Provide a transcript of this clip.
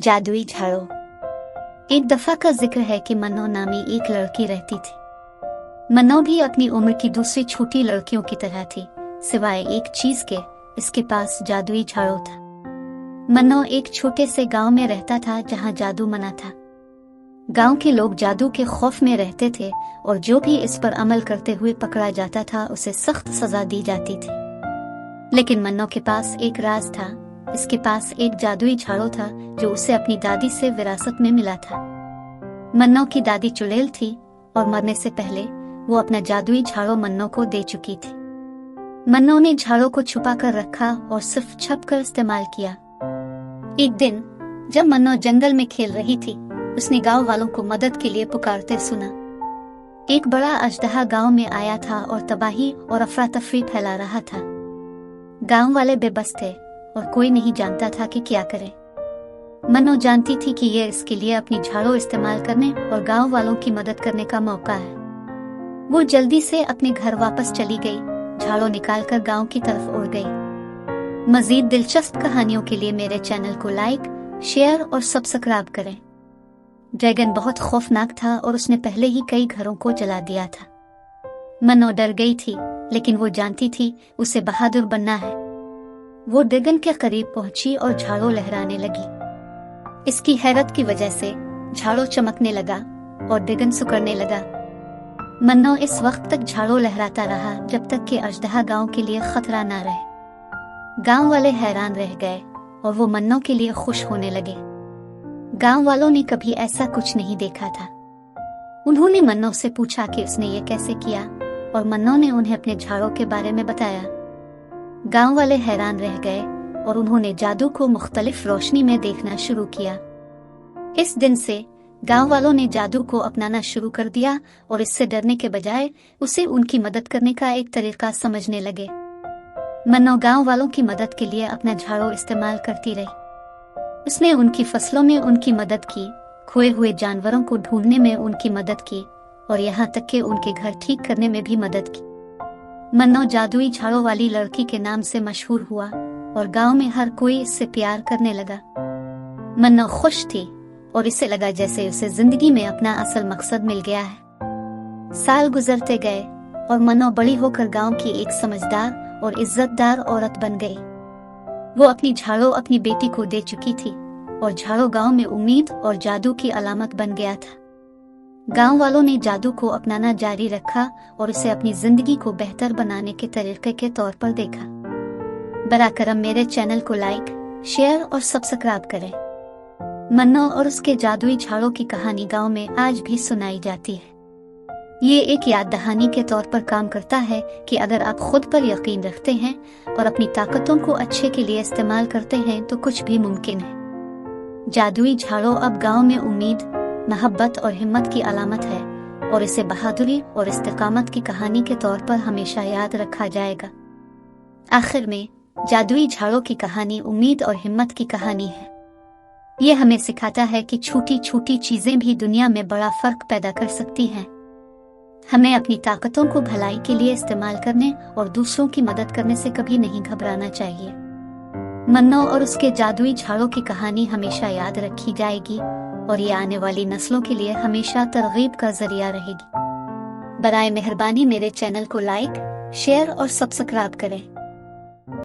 जादुई झाड़ू। एक दफा का जिक्र है कि मन्नो नामी एक लड़की रहती थी। मन्नो भी अपनी उम्र की दूसरी छोटी लड़कियों की तरह थी, सिवाय एक चीज के, इसके पास जादुई झाड़ू था। मन्नो एक छोटे से गांव में रहता था जहां जादू मना था। गांव के लोग जादू के खौफ में रहते थे और जो भी इस पर अमल करते हुए पकड़ा जाता था उसे सख्त सजा दी जाती थी। लेकिन मन्नो के पास एक राज था। इसके पास एक जादुई झाड़ू था जो उसे अपनी दादी से विरासत में मिला था। मन्नो की दादी चुड़ैल थी और मरने से पहले वो अपना जादुई झाड़ू मन्नो को दे चुकी थी। मन्नो ने झाड़ू को छुपा कर रखा और सिर्फ छप कर इस्तेमाल किया। एक दिन जब मन्नो जंगल में खेल रही थी, उसने गांव वालों को मदद के लिए पुकारते सुना। एक बड़ा अजदहा गांव में आया था और तबाही और अफरा तफरी फैला रहा था। गांव वाले बेबस थे और कोई नहीं जानता था कि क्या करे। मन्नो जानती थी कि ये इसके लिए अपनी झाड़ू इस्तेमाल करने और गांव वालों की मदद करने का मौका है। वो जल्दी से अपने घर वापस चली गई, झाड़ू निकालकर गांव की तरफ उड़ गई। मजीद दिलचस्प कहानियों के लिए मेरे चैनल को लाइक, शेयर और सब्सक्राइब करें। ड्रैगन बहुत खौफनाक था और उसने पहले ही कई घरों को जला दिया था। मन्नो डर गई थी, लेकिन वो जानती थी उसे बहादुर बनना है। वो ड्रैगन के करीब पहुंची और झाड़ू लहराने लगी। इसकी हैरत की वजह से झाड़ू चमकने लगा और ड्रैगन सिकुड़ने लगा। मन्नो इस वक्त तक झाड़ू लहराता रहा जब तक कि अजदहा गांव के लिए खतरा ना रहे। गांव वाले हैरान रह गए और वो मन्नो के लिए खुश होने लगे। गांव वालों ने कभी ऐसा कुछ नहीं देखा था। उन्होंने मन्नो से पूछा कि उसने ये कैसे किया और मन्नो ने उन्हें अपने झाड़ू के बारे में बताया। गांव वाले हैरान रह गए और उन्होंने जादू को मुख्तलिफ रोशनी में देखना शुरू किया। इस दिन से गांव वालों ने जादू को अपनाना शुरू कर दिया और इससे डरने के बजाय उसे उनकी मदद करने का एक तरीका समझने लगे। मन्नो गांव वालों की मदद के लिए अपना झाड़ू इस्तेमाल करती रही। उसने उनकी फसलों में उनकी मदद की, खोए हुए जानवरों को ढूंढने में उनकी मदद की और यहाँ तक कि उनके घर ठीक करने में भी मदद की। मन्नो जादुई झाड़ू वाली लड़की के नाम से मशहूर हुआ और गांव में हर कोई इससे प्यार करने लगा। मन्नो खुश थी और इसे लगा जैसे उसे जिंदगी में अपना असल मकसद मिल गया है। साल गुजरते गए और मन्नो बड़ी होकर गांव की एक समझदार और इज्जतदार औरत बन गई। वो अपनी झाड़ू अपनी बेटी को दे चुकी थी और झाड़ू गांव में उम्मीद और जादू की अलामत बन गया था। गांव वालों ने जादू को अपनाना जारी रखा और उसे अपनी जिंदगी को बेहतर बनाने के तरीके के तौर पर देखा। बराकरम मेरे चैनल को लाइक, शेयर और सब्सक्राइब करें। मन्नो और उसके जादुई झाड़ू की कहानी गांव में आज भी सुनाई जाती है। ये एक याद दहानी के तौर पर काम करता है कि अगर आप खुद पर यकीन रखते हैं और अपनी ताकतों को अच्छे के लिए इस्तेमाल करते हैं तो कुछ भी मुमकिन है। जादुई झाड़ू अब गांव में उम्मीद, मोहब्बत और हिम्मत की अलामत है और इसे बहादुरी और इस्तिकामत की कहानी के तौर पर हमेशा याद रखा जाएगा। आखिर में जादुई झाड़ू की कहानी उम्मीद और हिम्मत की कहानी है। ये हमें सिखाता है कि छोटी छोटी चीजें भी दुनिया में बड़ा फर्क पैदा कर सकती हैं। हमें अपनी ताकतों को भलाई के लिए इस्तेमाल करने और दूसरों की मदद करने से कभी नहीं घबराना चाहिए। मन्नो और उसके जादुई झाड़ू की कहानी हमेशा याद रखी जाएगी और ये आने वाली नस्लों के लिए हमेशा तरगीब का जरिया रहेगी। बराए मेहरबानी मेरे चैनल को लाइक, शेयर और सब्सक्राइब करें।